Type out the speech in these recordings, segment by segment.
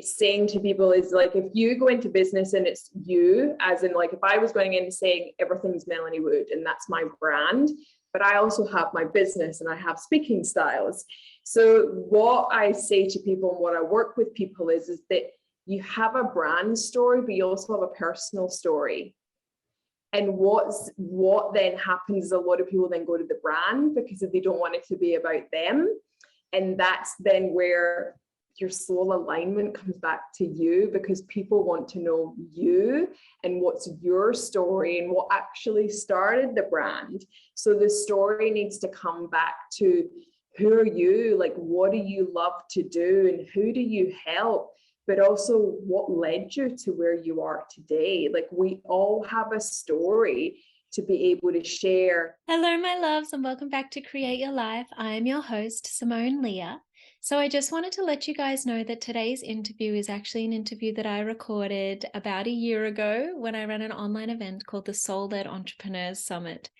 saying to people is like, if you go into business and it's you, as in like if I was going in saying everything's Melanie Wood and that's my brand, but I also have my business and I have speaking styles. So what I say to people and what I work with people is that you have a brand story, but you also have a personal story. And what then happens is a lot of people then go to the brand because they don't want it to be about them. And that's then where your soul alignment comes back to you, because people want to know you and what's your story and what actually started the brand. So the story needs to come back to, who are you? Like, what do you love to do and who do you help? But also what led you to where you are today. Like, we all have a story to be able to share. Hello, my loves, and welcome back to Create Your Life. I am your host, Simone Leah. So I just wanted to let you guys know that today's interview is actually an interview that I recorded about a year ago when I ran an online event called the Soul-Led Entrepreneurs Summit.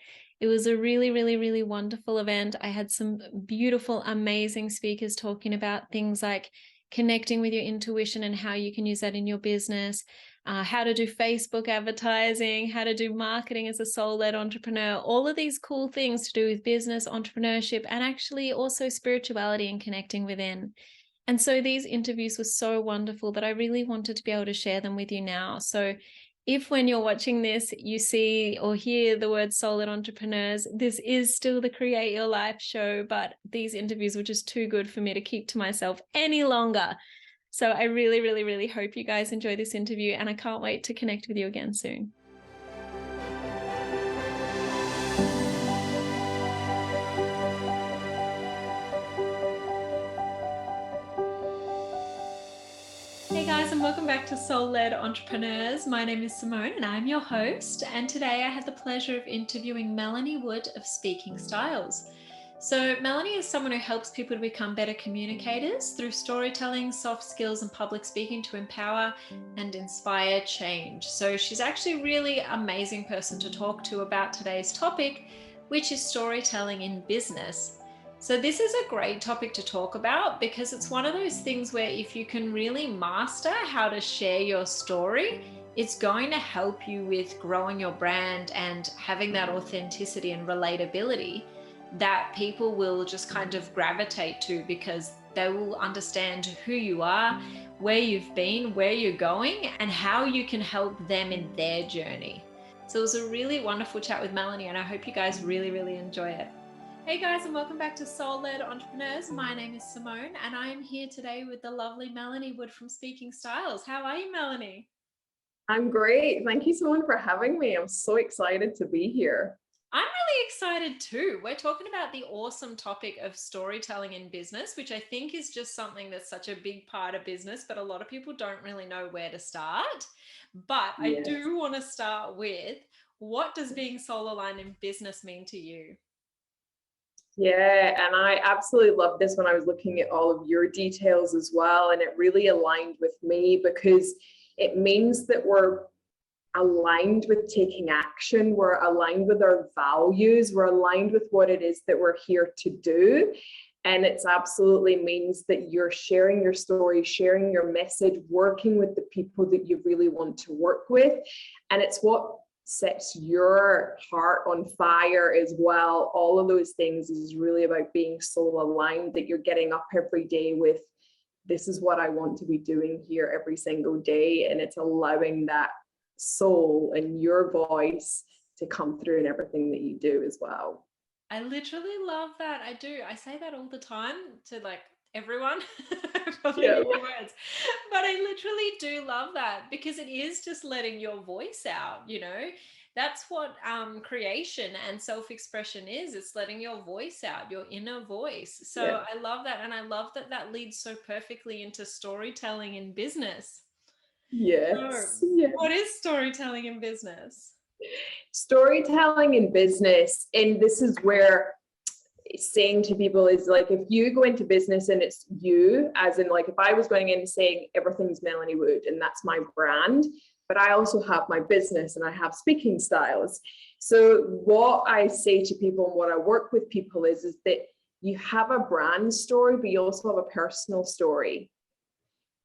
It was a really, really, really wonderful event. I had some beautiful, amazing speakers talking about things like connecting with your intuition and how you can use that in your business, how to do Facebook advertising, how to do marketing as a soul-led entrepreneur, all of these cool things to do with business, entrepreneurship, and actually also spirituality and connecting within. And so these interviews were so wonderful that I really wanted to be able to share them with you now. So if when you're watching this, you see or hear the word soul-led entrepreneurs, this is still the Create Your Life show, but these interviews were just too good for me to keep to myself any longer. So I really, really, really hope you guys enjoy this interview, and I can't wait to connect with you again soon. Hey guys, and welcome back to Soul-Led Entrepreneurs. My name is Simone and I'm your host. And today I had the pleasure of interviewing Melanie Wood of Speaking Styles. So Melanie is someone who helps people to become better communicators through storytelling, soft skills, and public speaking to empower and inspire change. So she's actually a really amazing person to talk to about today's topic, which is storytelling in business. So this is a great topic to talk about because it's one of those things where if you can really master how to share your story, it's going to help you with growing your brand and having that authenticity and relatability that people will just kind of gravitate to, because they will understand who you are, where you've been, where you're going, and how you can help them in their journey. So it was a really wonderful chat with Melanie, and I hope you guys really, really enjoy it. Hey guys, and welcome back to Soul-Led Entrepreneurs. My name is Simone, and I am here today with the lovely Melanie Wood from Speaking Styles. How are you, Melanie? I'm great. Thank you so much for having me. I'm so excited to be here. I'm really excited too. We're talking about the awesome topic of storytelling in business, which I think is just something that's such a big part of business, but a lot of people don't really know where to start. But Yes. I do want to start with, what does being soul aligned in business mean to you? Yeah, and I absolutely love this when I was looking at all of your details as well. And it really aligned with me because it means that we're aligned with taking action, we're aligned with our values, we're aligned with what it is that we're here to do. And it's absolutely means that you're sharing your story, sharing your message, working with the people that you really want to work with. And it's what sets your heart on fire as well. All of those things is really about being soul aligned, that you're getting up every day with, this is what I want to be doing here every single day. And it's allowing that soul and your voice to come through in everything that you do as well. I literally love that. I do. I say that all the time to like everyone. Probably Yeah. more words. But I literally do love that because it is just letting your voice out, you know. That's what creation and self-expression is. It's letting your voice out, your inner voice. So Yeah. I love that. And I love that that leads so perfectly into storytelling in business. Yes. So, Yeah. what is storytelling in business? Storytelling in business, and this is where saying to people is like, if you go into business and it's you, as in like if I was going in saying everything's Melanie Wood and that's my brand, but I also have my business and I have speaking styles. So what I say to people and what I work with people is that you have a brand story, but you also have a personal story.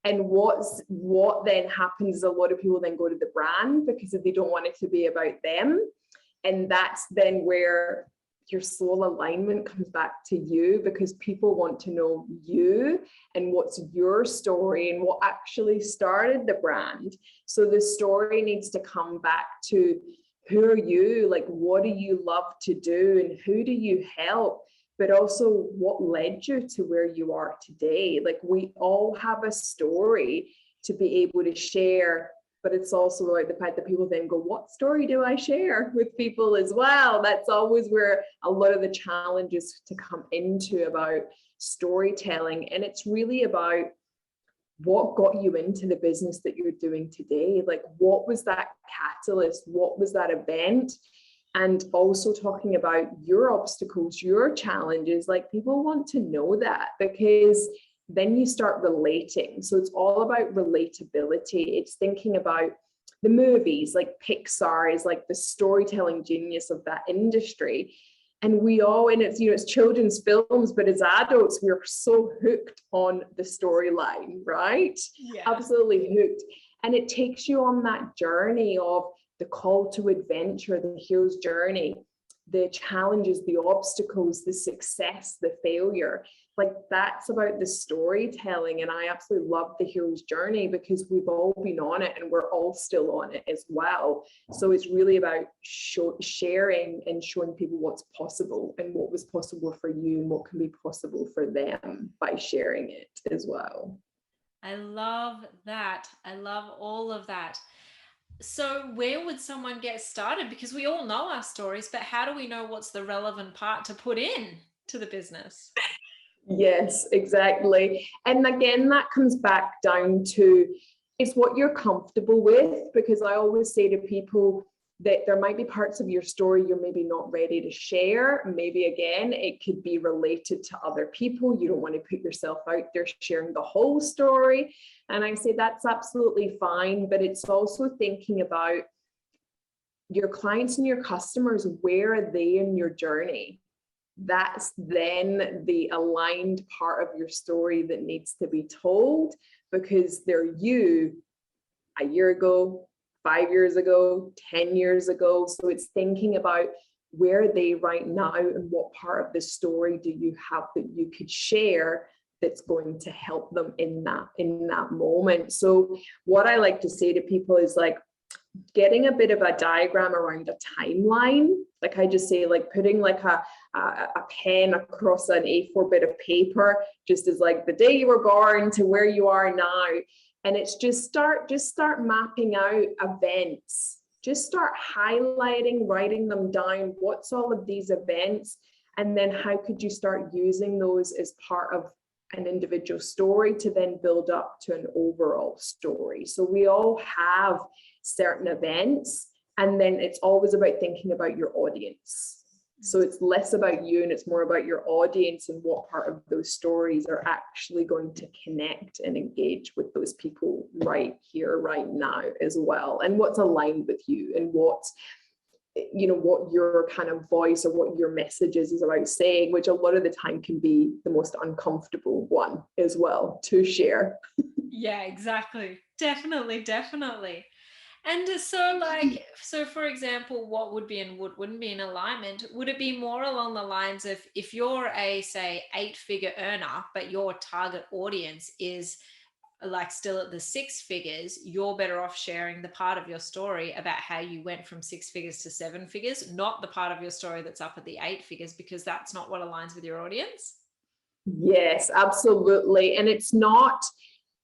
And what then happens is a lot of people then go to the brand because they don't want it to be about them. And that's then where your soul alignment comes back to you, because people want to know you and what's your story and what actually started the brand. So the story needs to come back to, who are you? Like, what do you love to do and who do you help? But also what led you to where you are today. Like, we all have a story to be able to share, but it's also like the fact that people then go, what story do I share with people as well? That's always where a lot of the challenges to come into about storytelling. And it's really about what got you into the business that you're doing today. Like, what was that catalyst? What was that event? And also talking about your obstacles, your challenges. Like, people want to know that, because then you start relating. So it's all about relatability. It's thinking about the movies, like Pixar is like the storytelling genius of that industry. And we all, and it's, you know, it's children's films, but as adults, we're so hooked on the storyline, right? Yeah. Absolutely hooked. And it takes you on that journey of the call to adventure, the hero's journey, the challenges, the obstacles, the success, the failure. Like, that's about the storytelling. And I absolutely love the hero's journey, because we've all been on it and we're all still on it as well. So it's really about sharing and showing people what's possible and what was possible for you and what can be possible for them by sharing it as well. I love that. I love all of that. So where would someone get started? Because we all know our stories, but how do we know what's the relevant part to put in to the business? Yes, exactly. And again, that comes back down to, it's what you're comfortable with, because I always say to people that there might be parts of your story you're maybe not ready to share. Maybe again, it could be related to other people. You don't want to put yourself out there sharing the whole story. And I say that's absolutely fine, but it's also thinking about your clients and your customers. Where are they in your journey? That's then the aligned part of your story that needs to be told, because they're you a year ago, 5 years ago, 10 years ago. So it's thinking about, where are they right now and what part of the story do you have that you could share that's going to help them in that moment. So what I like to say to people is, like, getting a bit of a diagram around a timeline. Like, I just say, like, putting like a pen across an A4 bit of paper, just as like the day you were born to where you are now. And it's just start mapping out events. Just start highlighting, writing them down. What's all of these events? And then how could you start using those as part of an individual story to then build up to an overall story? So we all have certain events, and then it's always about thinking about your audience. So it's less about you and it's more about your audience and what part of those stories are actually going to connect and engage with those people right here, right now as well. And what's aligned with you and what's, you know, what your kind of voice or what your message is about saying, which a lot of the time can be the most uncomfortable one as well to share. Yeah, exactly. Definitely. And so for example, what would be and what wouldn't be in alignment? Would it be more along the lines of, if you're a, say, 8-figure earner, but your target audience is like still at the 6 figures, you're better off sharing the part of your story about how you went from 6 figures to 7 figures, not the part of your story that's up at the 8 figures, because that's not what aligns with your audience? Yes, absolutely. And it's not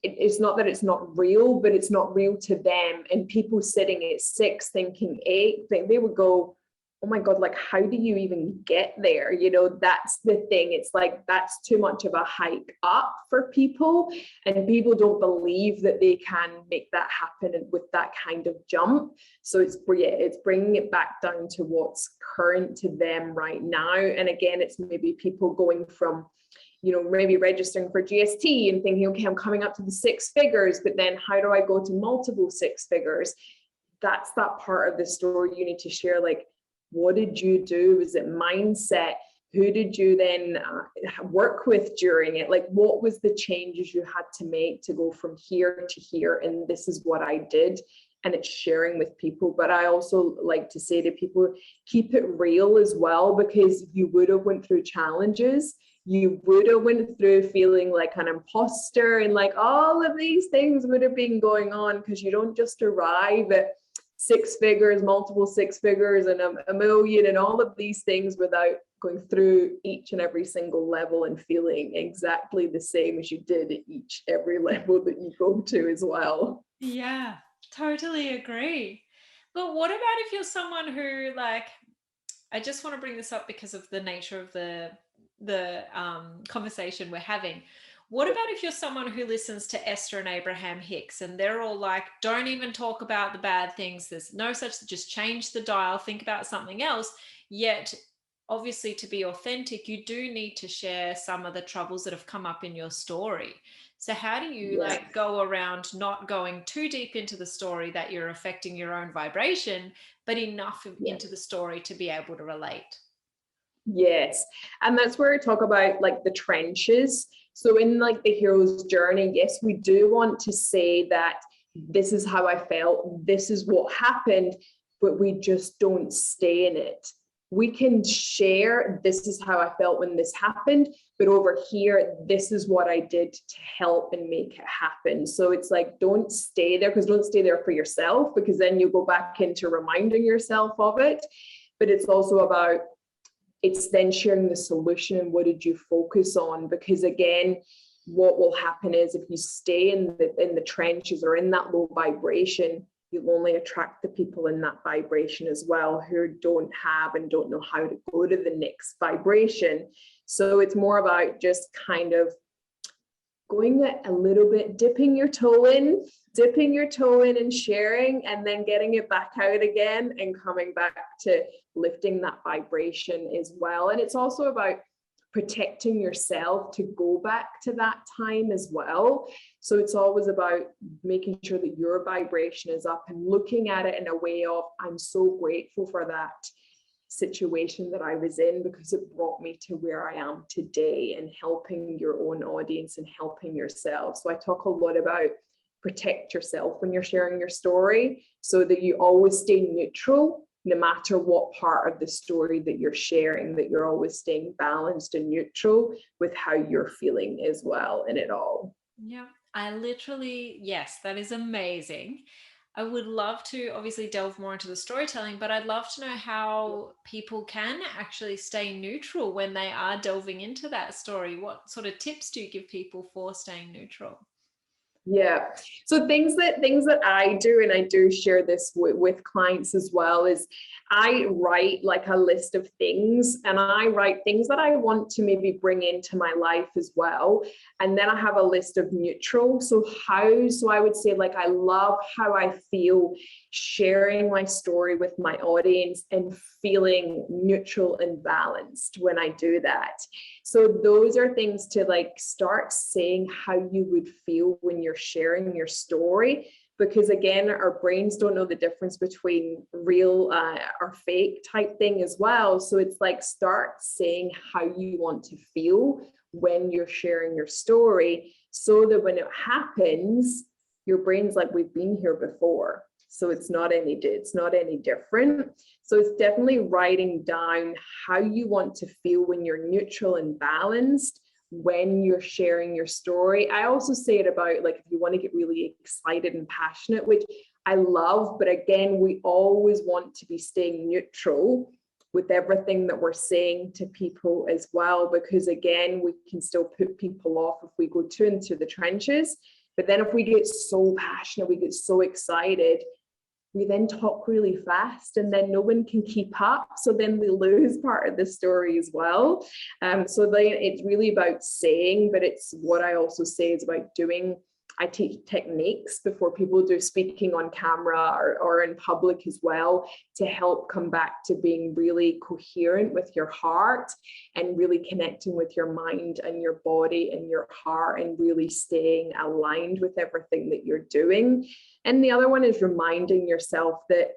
that it's not real, but it's not real to them. And people sitting at 6 thinking 8, they would go, oh my God, like, how do you even get there? You know, that's the thing. It's like, that's too much of a hike up for people. And people don't believe that they can make that happen with that kind of jump. So it's bringing it back down to what's current to them right now. And again, it's maybe people going from, you know, maybe registering for GST and thinking, okay, I'm coming up to the 6 figures, but then how do I go to multiple 6 figures? That's that part of the story you need to share. Like, what did you do? Was it mindset? Who did you then work with during it? Like, what was the changes you had to make to go from here to here? And this is what I did. And it's sharing with people. But I also like to say to people, keep it real as well, because you would have went through challenges. You would have went through feeling like an imposter, and like all of these things would have been going on, because you don't just arrive at six figures, multiple six figures, and a million, and all of these things without going through each and every single level and feeling exactly the same as you did at every level that you go to as well. Yeah, totally agree. But what about if you're someone who, like, I just want to bring this up because of the nature of the conversation we're having. What about if you're someone who listens to Esther and Abraham Hicks and they're all like, don't even talk about the bad things. There's no such, just change the dial, think about something else. Yet, obviously, to be authentic, you do need to share some of the troubles that have come up in your story. So how do you like go around not going too deep into the story that you're affecting your own vibration, but enough into the story to be able to relate? Yes. And that's where I talk about like the trenches. So in like the hero's journey, yes, we do want to say that this is how I felt, this is what happened, but we just don't stay in it. We can share, this is how I felt when this happened, but over here, this is what I did to help and make it happen. So it's like, don't stay there, because don't stay there for yourself, because then you go back into reminding yourself of it. But it's also about, it's then sharing the solution and what did you focus on? Because again, what will happen is if you stay in the trenches or in that low vibration, you'll only attract the people in that vibration as well who don't have and don't know how to go to the next vibration. So it's more about just kind of going a little bit, dipping your toe in and sharing, and then getting it back out again and coming back to lifting that vibration as well. And it's also about protecting yourself to go back to that time as well. So it's always about making sure that your vibration is up and looking at it in a way of, I'm so grateful for that situation that I was in, because it brought me to where I am today, and helping your own audience and helping yourself. So I talk a lot about protect yourself when you're sharing your story, so that you always stay neutral no matter what part of the story that you're sharing, that you're always staying balanced and neutral with how you're feeling as well in it all. Yeah, I literally, yes, that is amazing. I would love to obviously delve more into the storytelling, but I'd love to know how people can actually stay neutral when they are delving into that story. What sort of tips do you give people for staying neutral? Yeah. So things that I do, and I do share this with clients as well, is I write like a list of things, and I write things that I want to maybe bring into my life as well. And then I have a list of neutral. So I would say, like, I love how I feel sharing my story with my audience and feeling neutral and balanced when I do that. So those are things to like start saying how you would feel when you're sharing your story, because again, our brains don't know the difference between real or fake type thing as well. So it's like, start saying how you want to feel when you're sharing your story, so that when it happens, your brain's like, we've been here before. So it's not any different. So it's definitely writing down how you want to feel when you're neutral and balanced when you're sharing your story. I also say it about, like, if you want to get really excited and passionate, which I love, but again, we always want to be staying neutral with everything that we're saying to people as well, because again, we can still put people off if we go too into the trenches. But then if we get so passionate, we get so excited, we then talk really fast, and then no one can keep up. So then we lose part of the story as well. So then it's really about saying, but it's what I also say is about doing. I teach techniques before people do speaking on camera or in public as well, to help come back to being really coherent with your heart and really connecting with your mind and your body and your heart, and really staying aligned with everything that you're doing. And the other one is reminding yourself that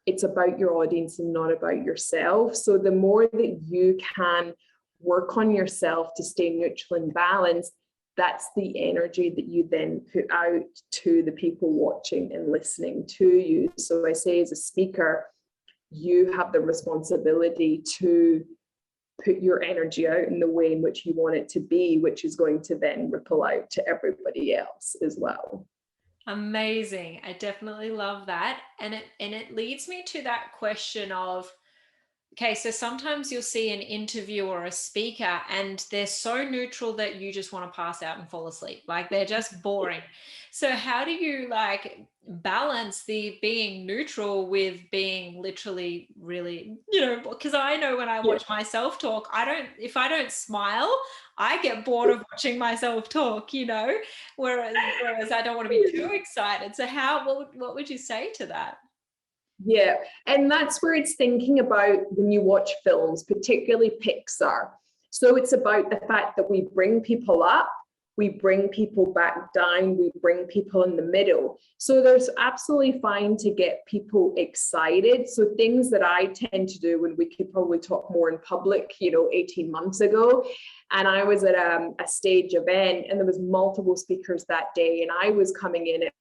it's about your audience and not about yourself. So the more that you can work on yourself to stay neutral and balanced, that's the energy that you then put out to the people watching and listening to you. So I say, as a speaker, you have the responsibility to put your energy out in the way in which you want it to be, which is going to then ripple out to everybody else as well. Amazing. I definitely love that. And it leads me to that question of, okay, so sometimes you'll see an interview or a speaker and they're so neutral that you just want to pass out and fall asleep. Like, they're just boring. So how do you like balance the being neutral with being literally really, because I know when I watch myself talk, if I don't smile, I get bored of watching myself talk, whereas I don't want to be too excited. So what would you say to that? Yeah, and that's where it's thinking about when you watch films, particularly Pixar. So it's about the fact that we bring people up, we bring people back down, we bring people in the middle. So there's absolutely fine to get people excited. So things that I tend to do when we could probably talk more in public, 18 months ago, and I was at a stage event and there was multiple speakers that day, and I was coming in at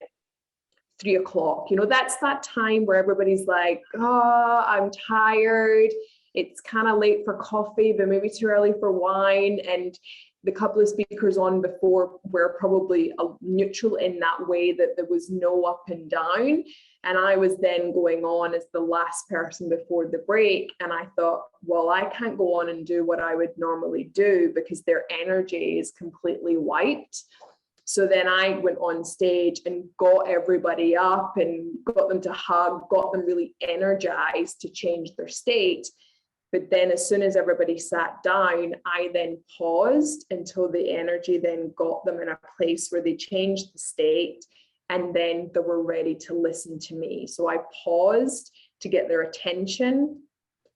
3 o'clock. That's that time where everybody's like, oh, I'm tired. It's kind of late for coffee, but maybe too early for wine. And the couple of speakers on before were probably neutral in that way, that there was no up and down. And I was then going on as the last person before the break. And I thought, well, I can't go on and do what I would normally do because their energy is completely wiped. So then I went on stage and got everybody up and got them to hug, got them really energized to change their state. But then as soon as everybody sat down, I then paused until the energy then got them in a place where they changed the state, and then they were ready to listen to me. So I paused to get their attention,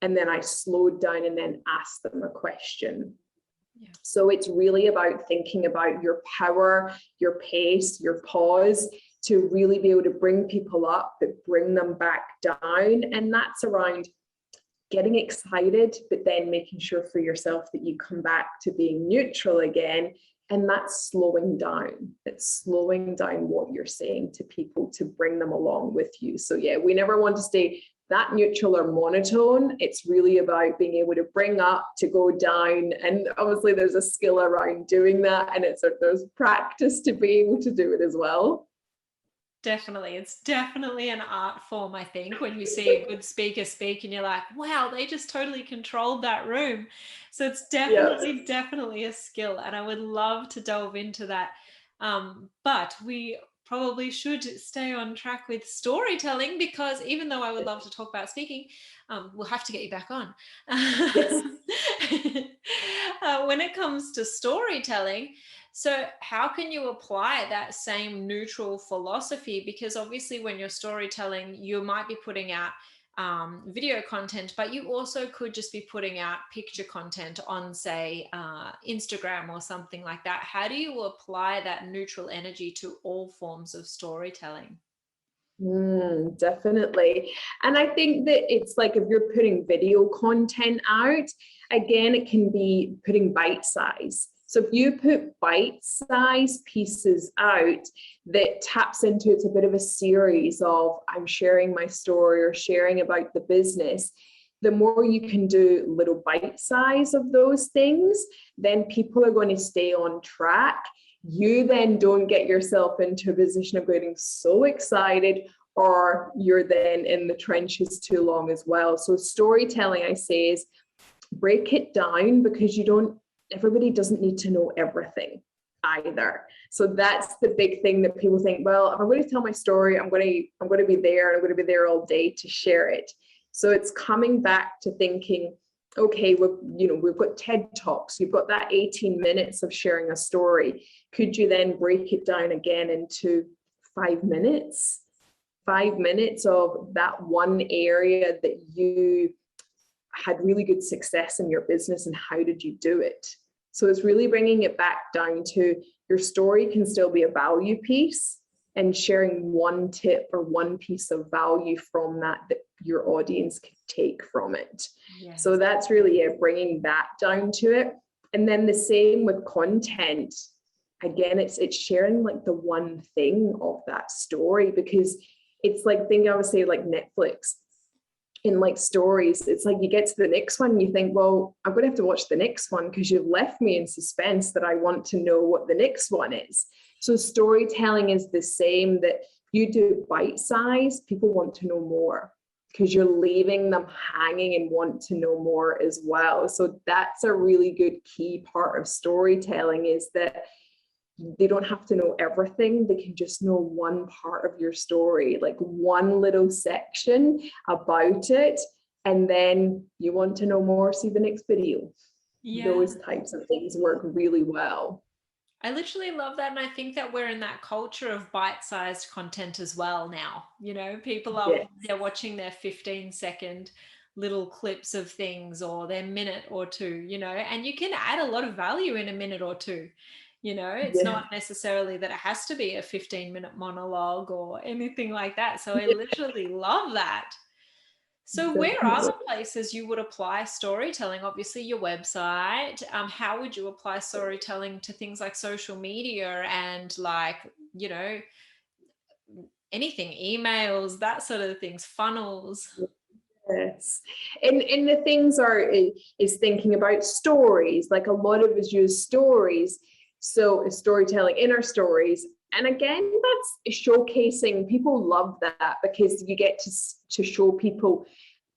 and then I slowed down and then asked them a question. Yeah. So it's really about thinking about your power, your pace, your pause, to really be able to bring people up, but bring them back down. And that's around getting excited, but then making sure for yourself that you come back to being neutral again. And that's slowing down. It's slowing down what you're saying to people to bring them along with you. So yeah, we never want to stay that neutral or monotone. It's really about being able to bring up, to go down. And obviously there's a skill around doing that. And there's practice to be able to do it as well. Definitely. It's definitely an art form, I think, when you see a good speaker speak and you're like, wow, they just totally controlled that room. So it's definitely a skill. And I would love to delve into that. But we probably should stay on track with storytelling, because even though I would love to talk about speaking, we'll have to get you back on. Yes. When it comes to storytelling, so how can you apply that same neutral philosophy? Because obviously when you're storytelling, you might be putting out video content, but you also could just be putting out picture content on, say, Instagram or something like that. How do you apply that neutral energy to all forms of storytelling? Definitely. And I think that it's like, if you're putting video content out, again, it can be putting bite size. So if you put bite-sized pieces out that taps into, it's a bit of a series of, I'm sharing my story or sharing about the business, the more you can do little bite size of those things, then people are going to stay on track. You then don't get yourself into a position of getting so excited, or you're then in the trenches too long as well. So storytelling, I say, is break it down, because everybody doesn't need to know everything either. So that's the big thing that people think, well, if I'm going to tell my story, I'm going to be there, and I'm going to be there all day to share it. So it's coming back to thinking, okay, we've got TED Talks, you've got that 18 minutes of sharing a story. Could you then break it down again into 5 minutes? 5 minutes of that one area that you had really good success in your business, and how did you do it? So it's really bringing it back down to, your story can still be a value piece, and sharing one tip or one piece of value from that your audience can take from it. Yes. So that's really it, bringing that down to it. And then the same with content. Again, it's sharing like the one thing of that story, because it's like, I would say like Netflix in like stories, it's like you get to the next one and you think, well, I'm going to have to watch the next one because you've left me in suspense that I want to know what the next one is. So storytelling is the same, that you do bite size, people want to know more because you're leaving them hanging and want to know more as well. So that's a really good key part of storytelling, is that they don't have to know everything. They can just know one part of your story, like one little section about it. And then you want to know more, see the next video. Yeah. Those types of things work really well. I literally love that. And I think that we're in that culture of bite-sized content as well now. You know, people are they're watching their 15-second little clips of things, or their minute or two, you know, and you can add a lot of value in a minute or two. You know, it's not necessarily that it has to be a 15-minute monologue or anything like that. So I literally love that. So where are the places you would apply storytelling? Obviously your website. How would you apply storytelling to things like social media and like, you know, anything, emails, that sort of things, funnels? Yes. And the things is thinking about stories. Like a lot of us use stories. So storytelling in our stories. And again, that's showcasing. People love that because you get to show people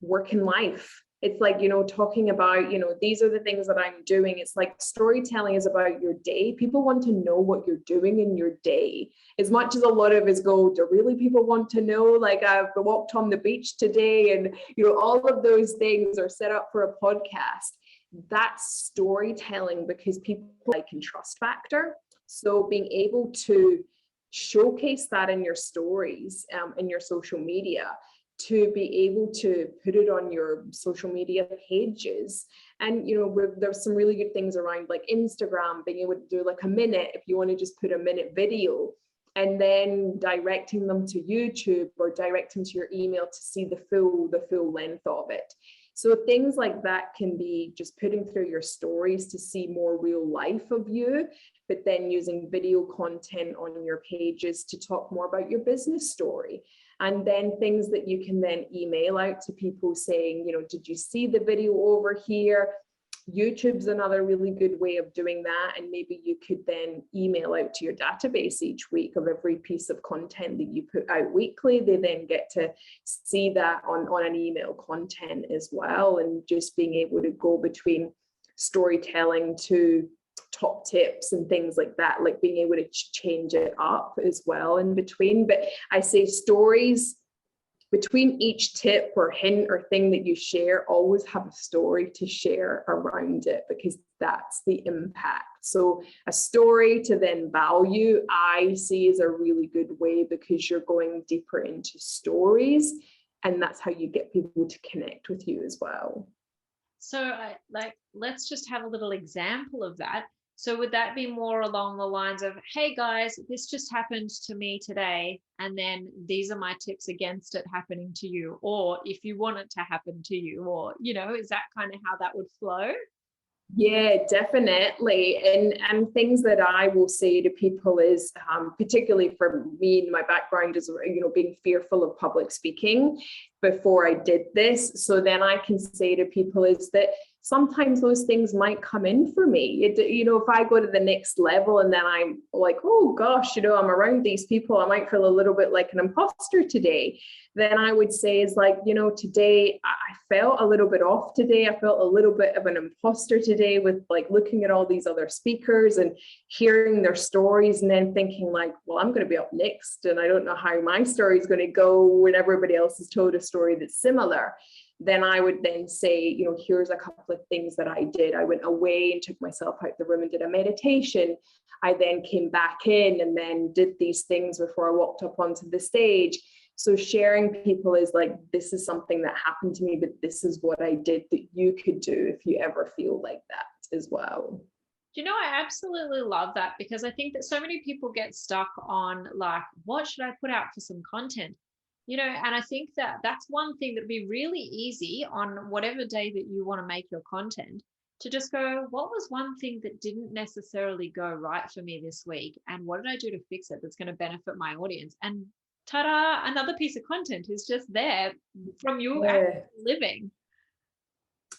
working life. It's like, you know, talking about, you know, these are the things that I'm doing. It's like storytelling is about your day. People want to know what you're doing in your day. As much as a lot of us go, do really people want to know, like, I've walked on the beach today, and, you know, all of those things are set up for a podcast. That's storytelling, because people like and trust factor. So being able to showcase that in your stories, in your social media, to be able to put it on your social media pages. And, you know, there's some really good things around like Instagram, being able to do like a minute, if you want to just put a minute video, and then directing them to YouTube or directing to your email to see the full length of it. So things like that can be just putting through your stories to see more real life of you, but then using video content on your pages to talk more about your business story. And then things that you can then email out to people saying, you know, did you see the video over here? YouTube's another really good way of doing that. And maybe you could then email out to your database each week of every piece of content that you put out weekly. They then get to see that on an email content as well. And just being able to go between storytelling to top tips and things like that, like being able to change it up as well in between. But I say stories between each tip or hint or thing that you share, always have a story to share around it, because that's the impact. So a story to then value, I see as a really good way, because you're going deeper into stories, and that's how you get people to connect with you as well. So let's just have a little example of that. So would that be more along the lines of, hey guys, this just happened to me today, and then these are my tips against it happening to you, or if you want it to happen to you, or, you know, is that kind of how that would flow? Yeah, definitely. And things that I will say to people is, particularly for me, my background is, you know, being fearful of public speaking before I did this. So then I can say to people is that sometimes those things might come in for me. You know, if I go to the next level and then I'm like, oh gosh, you know, I'm around these people, I might feel a little bit like an imposter today. Then I would say is like, you know, today I felt a little bit off today. I felt a little bit of an imposter today with like looking at all these other speakers and hearing their stories, and then thinking like, well, I'm going to be up next, and I don't know how my story is going to go when everybody else has told a story that's similar. Then I would then say, you know, here's a couple of things that I did. I went away and took myself out the room and did a meditation. I then came back in and then did these things before I walked up onto the stage. So sharing people is like, this is something that happened to me, but this is what I did that you could do if you ever feel like that as well. You know, I absolutely love that, because I think that so many people get stuck on like, what should I put out for some content? You know, and I think that that's one thing that'd be really easy on whatever day that you want to make your content, to just go, what was one thing that didn't necessarily go right for me this week? And what did I do to fix it that's going to benefit my audience? And ta-da, another piece of content is just there from you actually living.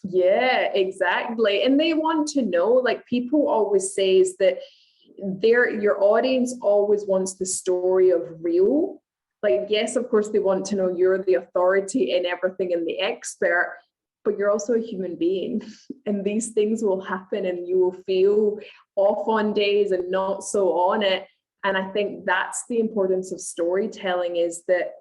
Yeah, exactly. And they want to know, like people always say is that your audience always wants the story of real. Like, yes, of course, they want to know you're the authority in everything and the expert, but you're also a human being. And these things will happen and you will feel off on days and not so on it. And I think that's the importance of storytelling, is that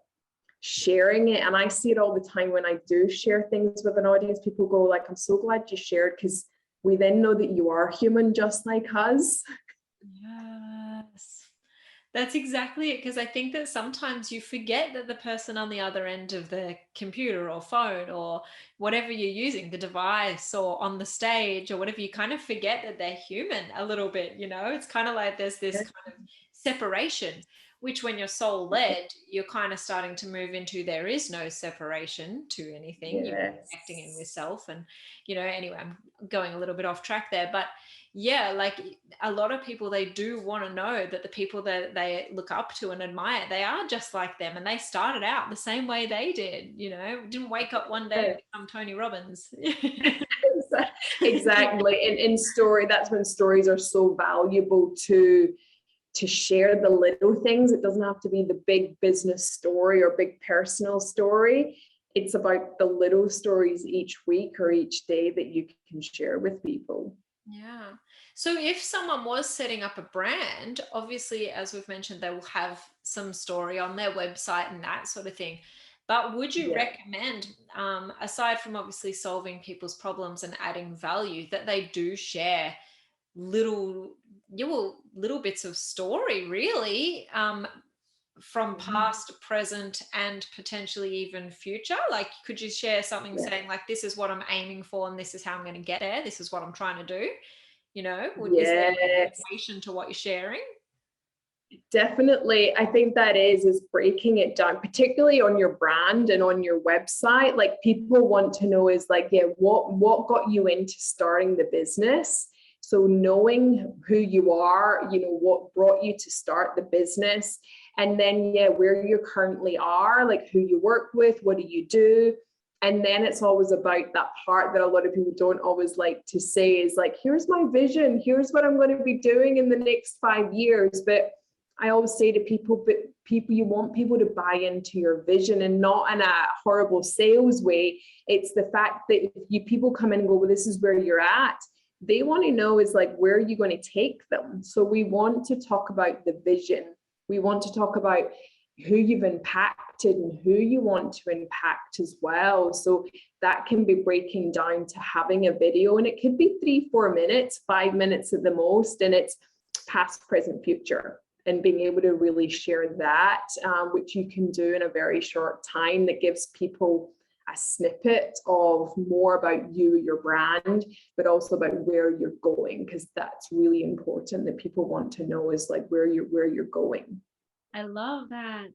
sharing it. And I see it all the time when I do share things with an audience. People go like, I'm so glad you shared, because we then know that you are human just like us. Yes, that's exactly it. Because I think that sometimes you forget that the person on the other end of the computer or phone or whatever you're using, the device or on the stage or whatever, you kind of forget that they're human a little bit, you know? It's kind of like there's this kind of separation, which when you're soul led, you're kind of starting to move into there is no separation to anything. You're connecting in with self. And, you know, anyway, I'm going a little bit off track there, but yeah, like a lot of people, they do want to know that the people that they look up to and admire, they are just like them, and they started out the same way they did, you know, didn't wake up one day and become Tony Robbins. Exactly. In story, that's when stories are so valuable to share the little things. It doesn't have to be the big business story or big personal story. It's about the little stories each week or each day that you can share with people. Yeah. So if someone was setting up a brand, obviously, as we've mentioned, they will have some story on their website and that sort of thing. But would you recommend, aside from obviously solving people's problems and adding value, that they do share little bits of story, really, from past, present, and potentially even future? Like, could you share something saying like, this is what I'm aiming for and this is how I'm going to get there, this is what I'm trying to do, you know? Is there a limitation to what you're sharing? Definitely. I think that is breaking it down, particularly on your brand and on your website. Like people want to know is like, what got you into starting the business? So knowing who you are, you know, what brought you to start the business, and then where you currently are, like who you work with, what do you do? And then it's always about that part that a lot of people don't always like to say is like, here's my vision, here's what I'm going to be doing in the next 5 years. But I always say to people, you want people to buy into your vision, and not in a horrible sales way. It's the fact that if people come in and go, well, this is where you're at, they want to know is like, where are you going to take them? So we want to talk about the vision. We want to talk about who you've impacted and who you want to impact as well. So that can be breaking down to having a video, and it could be 3-4 minutes, 5 minutes at the most, and it's past, present, future. And being able to really share that, which you can do in a very short time, that gives people a snippet of more about you, your brand, but also about where you're going, because that's really important that people want to know is like where you're going. I love that.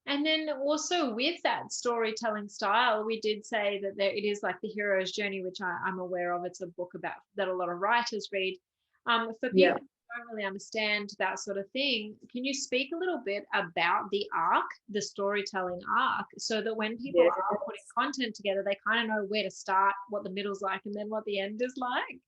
And then also with that storytelling style, we did say that it is like the hero's journey, which I'm aware of. It's a book about that a lot of writers read. For people don't really understand that sort of thing, can you speak a little bit about the arc, the storytelling arc, so that when people are putting content together, they kind of know where to start, what the middle's like, and then what the end is like?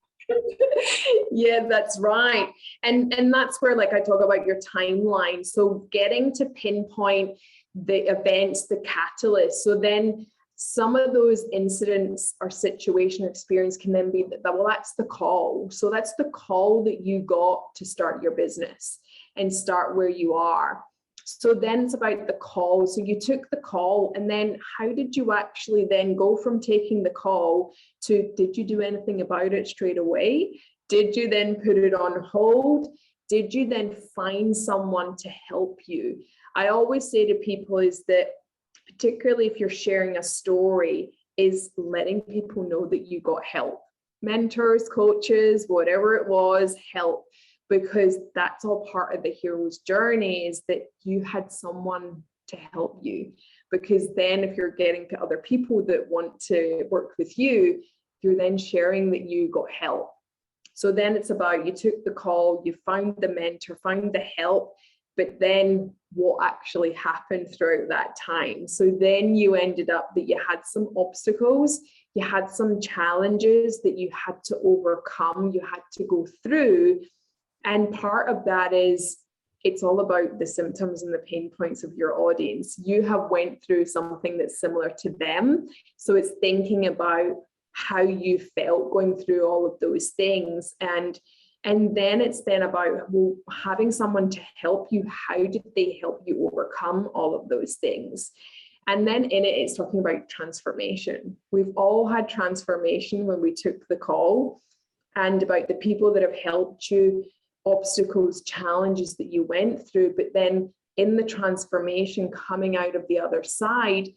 Yeah, that's right. And that's where, like, I talk about your timeline. So getting to pinpoint the events, the catalyst. So then some of those incidents or situation experience can then be that, well, that's the call. So that's the call that you got to start your business and start where you are. So then it's about the call. So you took the call, and then how did you actually then go from taking the call to, did you do anything about it straight away? Did you then put it on hold? Did you then find someone to help you? I always say to people is that, particularly if you're sharing a story, is letting people know that you got help. Mentors, coaches, whatever it was, help. Because that's all part of the hero's journey, is that you had someone to help you. Because then if you're getting to other people that want to work with you, you're then sharing that you got help. So then it's about, you took the call, you found the mentor, found the help, but then what actually happened throughout that time. So then you ended up that you had some obstacles, you had some challenges that you had to overcome, you had to go through. And part of that is, it's all about the symptoms and the pain points of your audience. You have went through something that's similar to them. So it's thinking about how you felt going through all of those things. And then it's then about, well, having someone to help you. How did they help you overcome all of those things? And then in it, it's talking about transformation. We've all had transformation when we took the call, and about the people that have helped you, obstacles, challenges that you went through. But then in the transformation, coming out of the other side,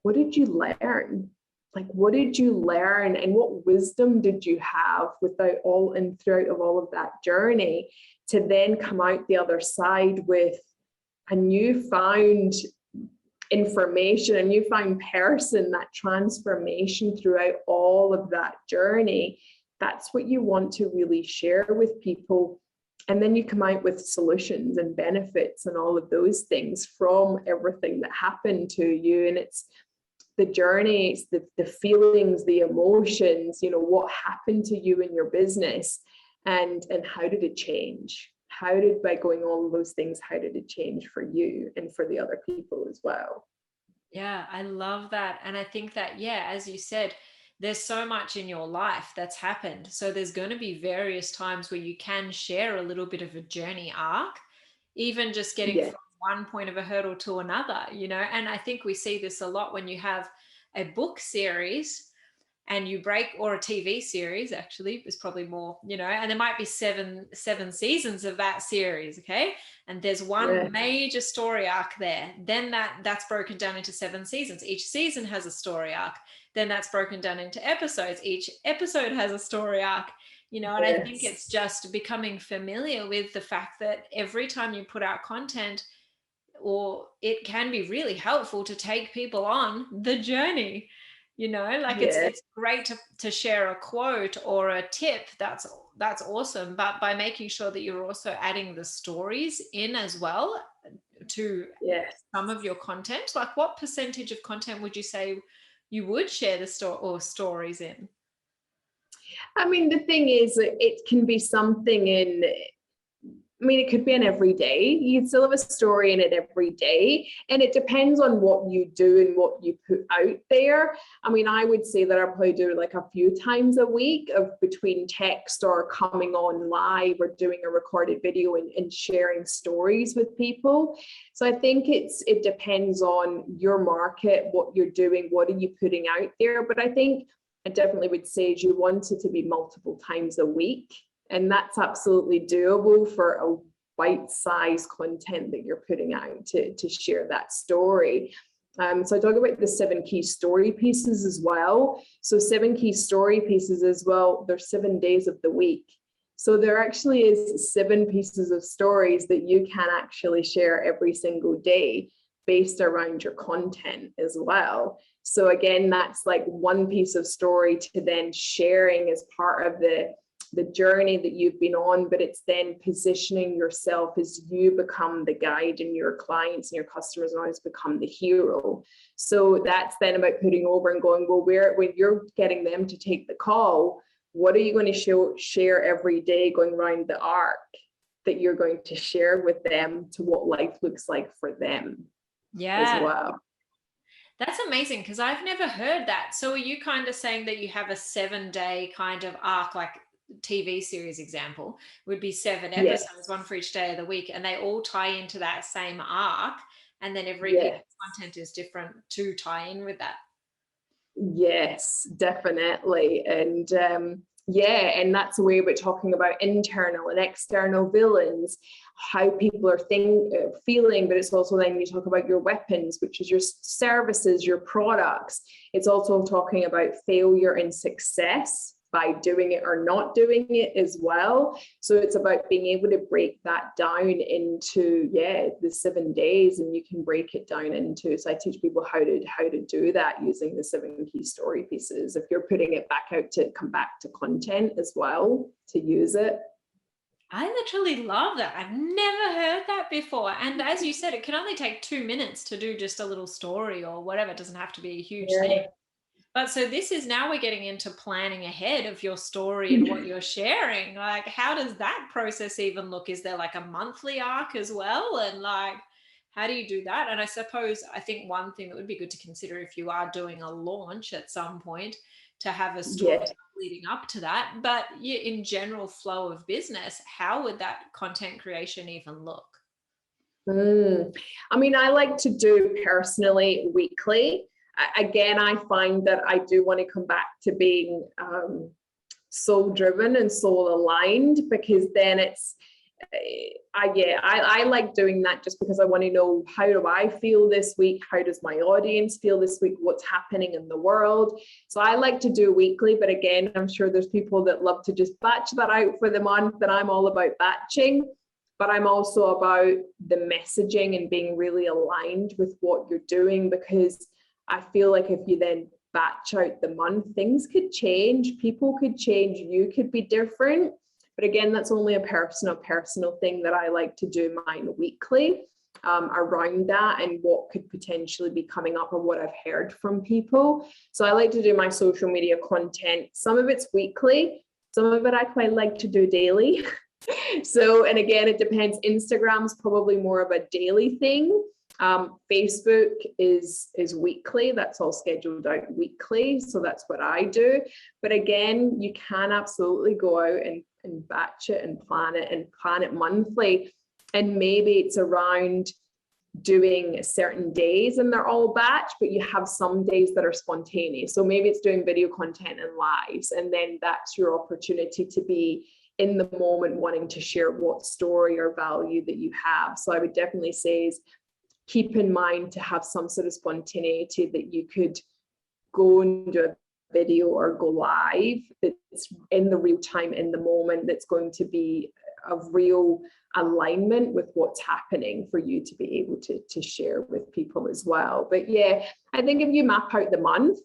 what did you learn? Like, what did you learn, and what wisdom did you have throughout all of that journey, to then come out the other side with a newfound information, a newfound person, that transformation throughout all of that journey? That's what you want to really share with people. And then you come out with solutions and benefits and all of those things from everything that happened to you. And it's the journey, it's the feelings, the emotions, what happened to you in your business, and how did it change? By going all of those things, how did it change for you and for the other people as well? Yeah, I love that. And I think that, yeah, as you said, there's so much in your life that's happened. So there's going to be various times where you can share a little bit of a journey arc, even just getting from one point of a hurdle to another, and I think we see this a lot when you have a book series and you break, or a TV series, actually is probably more, and there might be seven seasons of that series. Okay. And there's one major story arc there. Then that's broken down into 7 seasons. Each season has a story arc. Then that's broken down into episodes. Each episode has a story arc, and I think it's just becoming familiar with the fact that every time you put out content, or it can be really helpful to take people on the journey, it's great to share a quote or a tip. That's awesome. But by making sure that you're also adding the stories in as well to some of your content, like what percentage of content would you say you would share the stories in? I mean, the thing is, it can be something it could be an every day. You'd still have a story in it every day. And it depends on what you do and what you put out there. I would say that I'll probably do like a few times a week of between text or coming on live or doing a recorded video and sharing stories with people. So I think it depends on your market, what you're doing, what are you putting out there. But I think I definitely would say you want it to be multiple times a week. And that's absolutely doable for a bite-sized content that you're putting out to share that story. So I talk about the 7 key story pieces as well. So 7 key story pieces as well, there's 7 days of the week. So there actually is 7 pieces of stories that you can actually share every single day based around your content as well. So again, that's like one piece of story to then sharing as part of the journey that you've been on, but it's then positioning yourself as you become the guide and your clients and your customers always become the hero. So that's then about putting over and going, well, when you're getting them to take the call, what are you going to share every day going around the arc that you're going to share with them to what life looks like for them as well? That's amazing, because I've never heard that. So are you kind of saying that you have a 7-day kind of arc, like TV series example would be 7 episodes, one for each day of the week, and they all tie into that same arc, and then every piece of content is different to tie in with that? Yes, definitely. And and that's a way we're talking about internal and external villains, how people are feeling, but it's also then you talk about your weapons, which is your services, your products. It's also talking about failure and success. by doing it or not doing it as well. So it's about being able to break that down into, the 7 days, and you can break it down into, so I teach people how to do that using the 7 key story pieces. If you're putting it back out to come back to content as well, to use it. I literally love that. I've never heard that before. And as you said, it can only take 2 minutes to do just a little story or whatever. It doesn't have to be a huge thing. But so this is, now we're getting into planning ahead of your story and what you're sharing. Like, how does that process even look? Is there like a monthly arc as well? And like, how do you do that? And I suppose, I think one thing that would be good to consider if you are doing a launch at some point, to have a story leading up to that. But in general flow of business, how would that content creation even look? I mean, I like to do personally weekly. Again, I find that I do want to come back to being soul driven and soul aligned, because then it's, I like doing that just because I want to know, how do I feel this week? How does my audience feel this week? What's happening in the world? So I like to do weekly, but again, I'm sure there's people that love to just batch that out for the month, and I'm all about batching. But I'm also about the messaging and being really aligned with what you're doing, because I feel like if you then batch out the month, things could change, people could change, you could be different. But again, that's only a personal thing that I like to do mine weekly, around that and what could potentially be coming up or what I've heard from people. So I like to do my social media content. Some of it's weekly, some of it I quite like to do daily. So, and again, it depends. Instagram's probably more of a daily thing. Facebook is weekly. That's all scheduled out weekly. So that's what I do. But again, you can absolutely go out and batch it and plan it monthly. And maybe it's around doing certain days and they're all batch, but you have some days that are spontaneous. So maybe it's doing video content and lives, and then that's your opportunity to be in the moment wanting to share what story or value that you have. So I would definitely say is keep in mind to have some sort of spontaneity, that you could go and do a video or go live that's in the real time, in the moment, that's going to be of real alignment with what's happening for you to be able to share with people as well. But yeah, I think if you map out the month,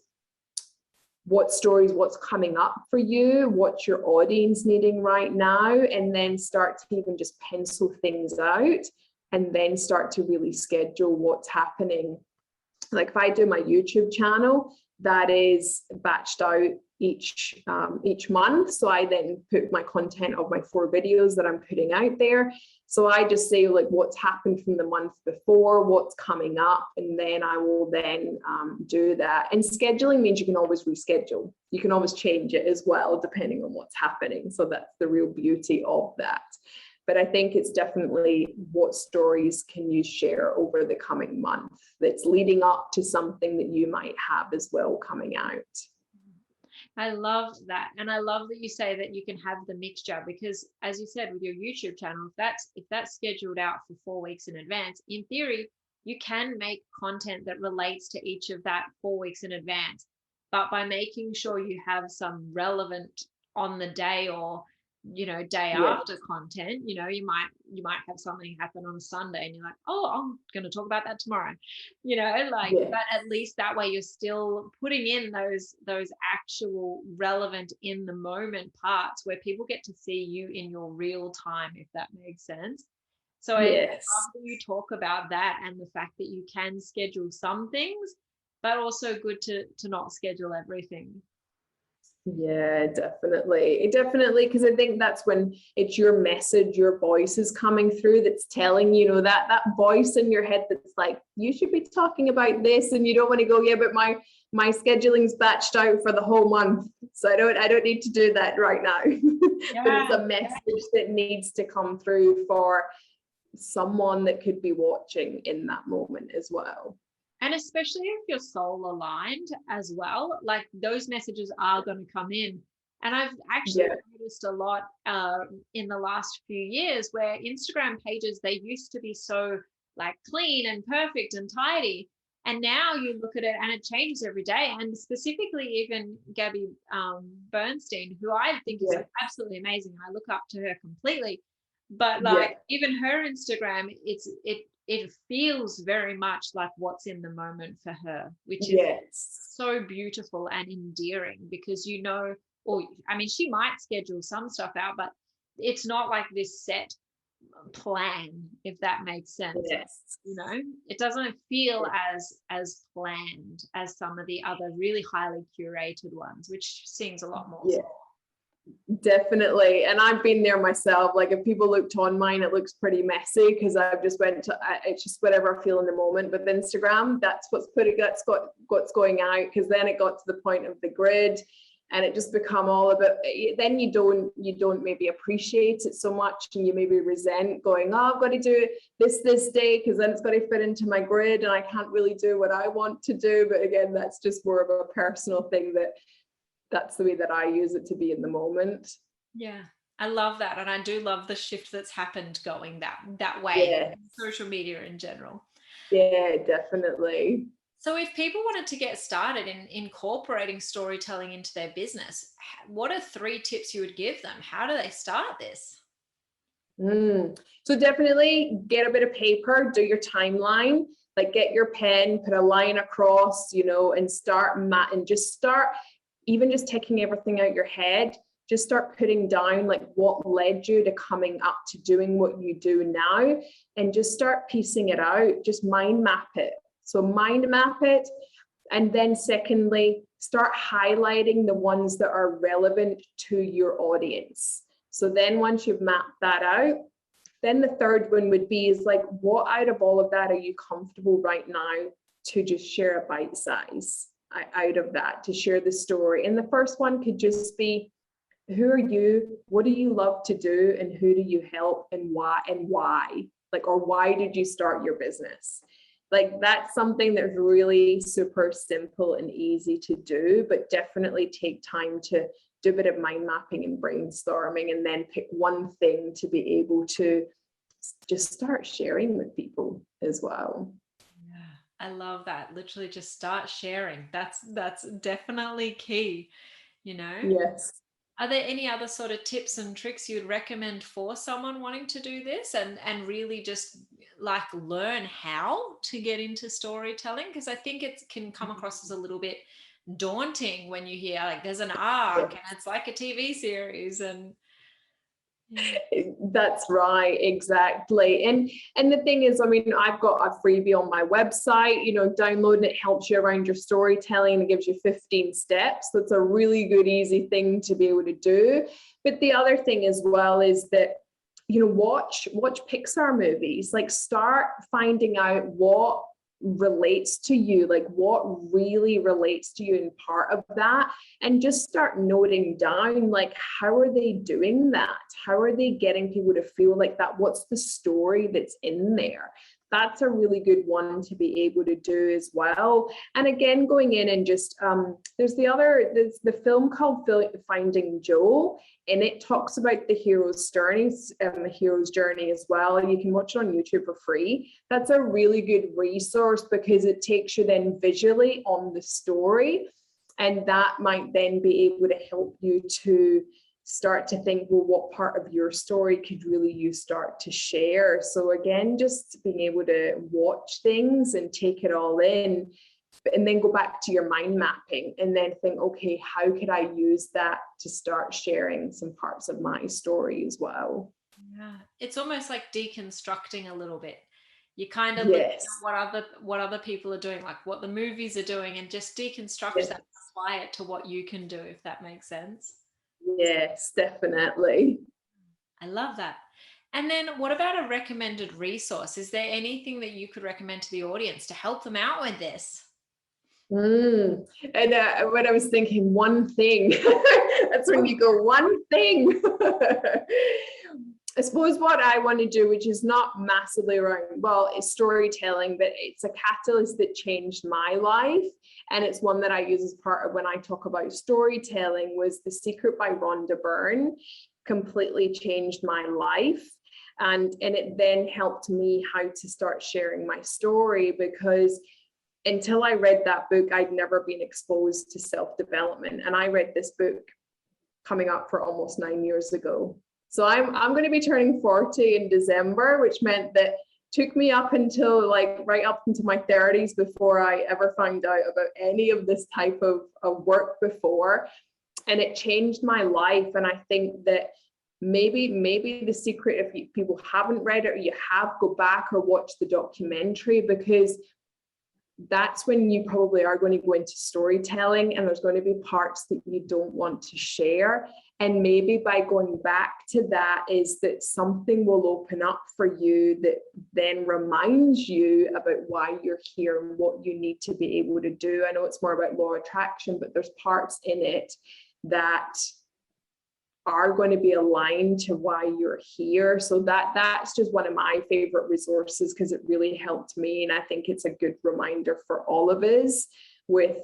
what stories, what's coming up for you, what's your audience needing right now, and then start to even just pencil things out, and then start to really schedule what's happening. Like if I do my YouTube channel, that is batched out each month. So I then put my content of my 4 videos that I'm putting out there. So I just say like what's happened from the month before, what's coming up, and then I will then do that. And scheduling means you can always reschedule. You can always change it as well, depending on what's happening. So that's the real beauty of that. But I think it's definitely what stories can you share over the coming month that's leading up to something that you might have as well coming out. I love that. And I love that you say that you can have the mixture, because as you said, with your YouTube channel, if that's scheduled out for 4 weeks in advance, in theory, you can make content that relates to each of that 4 weeks in advance. But by making sure you have some relevant on the day or day after content, you might have something happen on a Sunday and you're like, oh, I'm going to talk about that tomorrow, but at least that way you're still putting in those actual relevant in the moment parts where people get to see you in your real time, if that makes sense. So I love that you talk about that, and the fact that you can schedule some things, but also good to not schedule everything. Yeah, definitely. Because I think that's when it's your message, your voice is coming through that's telling, that voice in your head that's like, you should be talking about this, and you don't want to go, yeah, but my scheduling's batched out for the whole month, so I don't need to do that right now. But it's a message that needs to come through for someone that could be watching in that moment as well. And especially if you're soul aligned as well, like those messages are going to come in. And I've actually noticed a lot in the last few years where Instagram pages, they used to be so like clean and perfect and tidy. And now you look at it and it changes every day. And specifically even Gabby Bernstein, who I think is like absolutely amazing. I look up to her completely. But like even her Instagram, it feels very much like what's in the moment for her, which is so beautiful and endearing, because or I mean, she might schedule some stuff out, but it's not like this set plan, if that makes sense. It doesn't feel as planned as some of the other really highly curated ones, which seems a lot more definitely. And I've been there myself. Like if people looked on mine, it looks pretty messy because I've just it's just whatever I feel in the moment. But Instagram, that's what's going out, because then it got to the point of the grid, and it just become all about, then you don't maybe appreciate it so much, and you maybe resent going, oh, I've got to do this day because then it's got to fit into my grid and I can't really do what I want to do. But again, that's just more of a personal thing, that's the way that I use it, to be in the moment. Yeah, I love that. And I do love the shift that's happened going that way, social media in general. Yeah, definitely. So if people wanted to get started in incorporating storytelling into their business, what are 3 tips you would give them? How do they start this? So definitely get a bit of paper, do your timeline, like get your pen, put a line across, and start even just taking everything out your head. Just start putting down like what led you to coming up to doing what you do now, and just start piecing it out. Just mind map it. So mind map it. And then secondly, start highlighting the ones that are relevant to your audience. So then once you've mapped that out, then the third one would be is like, what out of all of that are you comfortable right now to just share a bite size out of that, to share the story? And the first one could just be, who are you? What do you love to do? And who do you help, and why? Like, or why did you start your business? Like, that's something that's really super simple and easy to do, but definitely take time to do a bit of mind mapping and brainstorming, and then pick one thing to be able to just start sharing with people as well. Yeah, I love that. Literally just start sharing. That's definitely key, Yes. Are there any other sort of tips and tricks you'd recommend for someone wanting to do this and really just like learn how to get into storytelling? Because I think it can come across as a little bit daunting when you hear like there's an arc and it's like a TV series and That's right, exactly. And the thing is, I mean, I've got a freebie on my website, downloading it helps you around your storytelling, and gives you 15 steps. That's a really good, easy thing to be able to do. But the other thing as well is that, watch Pixar movies, like start finding out what relates to you, like what really relates to you, and part of that, and just start noting down, like, how are they doing that? How are they getting people to feel like that? What's the story that's in there? That's a really good one to be able to do as well. And again, going in and just there's the film called Finding Joe, and it talks about the hero's journey as well. You can watch it on YouTube for free. That's a really good resource because it takes you then visually on the story, and that might then be able to help you to start to think, well, what part of your story could really you start to share? So again, just being able to watch things and take it all in, and then go back to your mind mapping and then think, okay, how could I use that to start sharing some parts of my story as well? Yeah, it's almost like deconstructing a little bit. You kind of look at what other people are doing, like what the movies are doing, and just deconstruct that, apply it to what you can do, if that makes sense. Yes, definitely. I love that. And then what about a recommended resource? Is there anything that you could recommend to the audience to help them out with this? And when I was thinking one thing, that's when you go, one thing. I suppose what I want to do, which is not massively around, is storytelling, but it's a catalyst that changed my life. And it's one that I use as part of when I talk about storytelling, was The Secret by Rhonda Byrne. Completely changed my life. And it then helped me how to start sharing my story, because until I read that book, I'd never been exposed to self-development. And I read this book coming up for almost 9 years ago. So I'm going to be turning 40 in December, which meant that took me up until like right up into my 30s before I ever found out about any of this type of work before. And it changed my life. And I think that maybe the secret, if people haven't read it or you have, go back or watch the documentary, because that's when you probably are going to go into storytelling, and there's going to be parts that you don't want to share. And maybe by going back to that is that something will open up for you that then reminds you about why you're here and what you need to be able to do. I know it's more about law of attraction, but there's parts in it that are going to be aligned to why you're here. So that's just one of my favorite resources, because it really helped me. And I think it's a good reminder for all of us with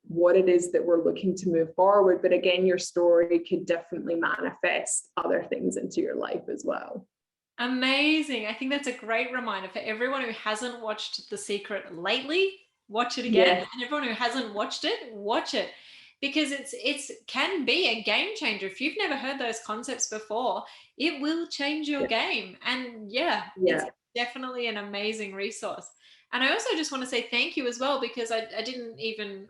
what it is that we're looking to move forward. But again, your story could definitely manifest other things into your life as well. Amazing. I think that's a great reminder for everyone who hasn't watched The Secret lately. Watch it again. Yes. And everyone who hasn't watched it, watch it. Because it's can be a game changer. If you've never heard those concepts before, it will change your game. And it's definitely an amazing resource. And I also just want to say thank you as well, because I didn't even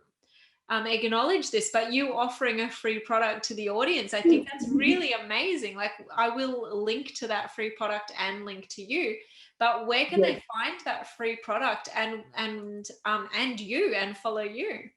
acknowledge this, but you offering a free product to the audience, I think that's really amazing. Like, I will link to that free product and link to you. But where can they find that free product and you and follow you?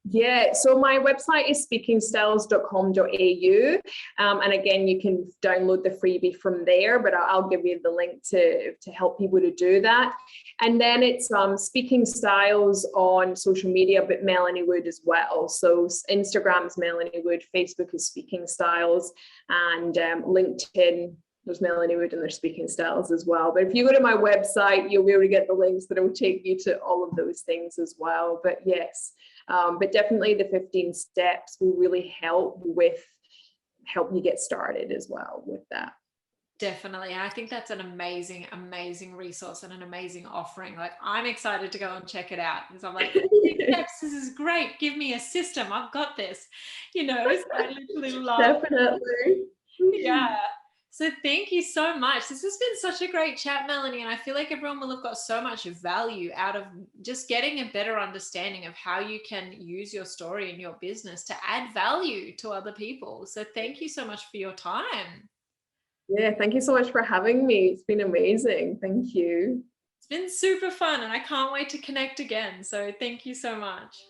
Yeah, so my website is speakingstyles.com.au. And again, you can download the freebie from there, but I'll give you the link to help people to do that. And then it's Speaking Styles on social media, but Melanie Wood as well. So Instagram is Melanie Wood, Facebook is Speaking Styles, and LinkedIn, there's Melanie Wood and there's Speaking Styles as well. But if you go to my website, you'll be able to get the links that will take you to all of those things as well. But yes. But definitely the 15 steps will really help you get started as well with that. Definitely. And I think that's an amazing, amazing resource and an amazing offering. Like, I'm excited to go and check it out, because I'm like, steps, this is great. Give me a system. I've got this, so I literally love Definitely. Yeah. So thank you so much. This has been such a great chat, Melanie. And I feel like everyone will have got so much value out of just getting a better understanding of how you can use your story in your business to add value to other people. So thank you so much for your time. Yeah, thank you so much for having me. It's been amazing. Thank you. It's been super fun, and I can't wait to connect again. So thank you so much.